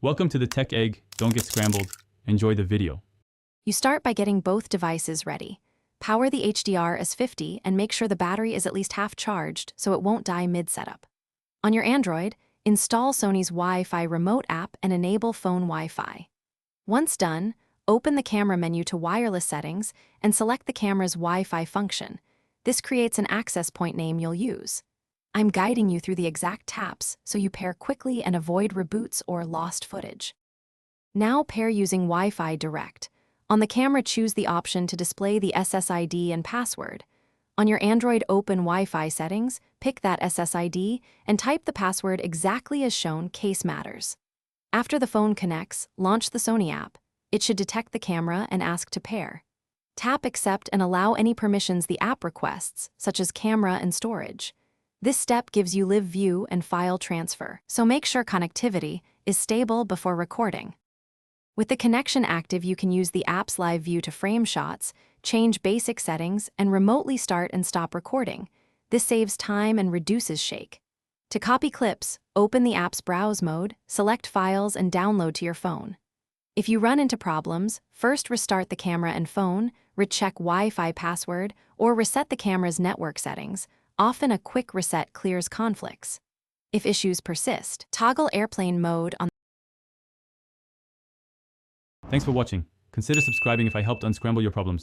Welcome to the Tech Egg. Don't get scrambled. Enjoy the video. You start by getting both devices ready. Power the HDR As50 and make sure the battery is at least half charged so it won't die mid-setup. On your Android, install Sony's Wi-Fi remote app and enable phone Wi-Fi. Once done, open the camera menu to wireless settings and select the camera's Wi-Fi function. This creates an access point name you'll use. I'm guiding you through the exact taps so you pair quickly and avoid reboots or lost footage. Now pair using Wi-Fi Direct. On the camera, choose the option to display the SSID and password. On your Android, open Wi-Fi settings, pick that SSID, and type the password exactly as shown, case matters. After the phone connects, launch the Sony app. It should detect the camera and ask to pair. Tap Accept and allow any permissions the app requests, such as camera and storage. This step gives you live view and file transfer, so make sure connectivity is stable before recording. With the connection active, you can use the app's live view to frame shots, change basic settings, and remotely start and stop recording. This saves time and reduces shake. To copy clips, open the app's browse mode, select files, and download to your phone. If you run into problems, first restart the camera and phone, recheck Wi-Fi password, or reset the camera's network settings. Often a quick reset clears conflicts. If issues persist, toggle airplane mode on. Thanks for watching. Consider subscribing if I helped unscramble your problems.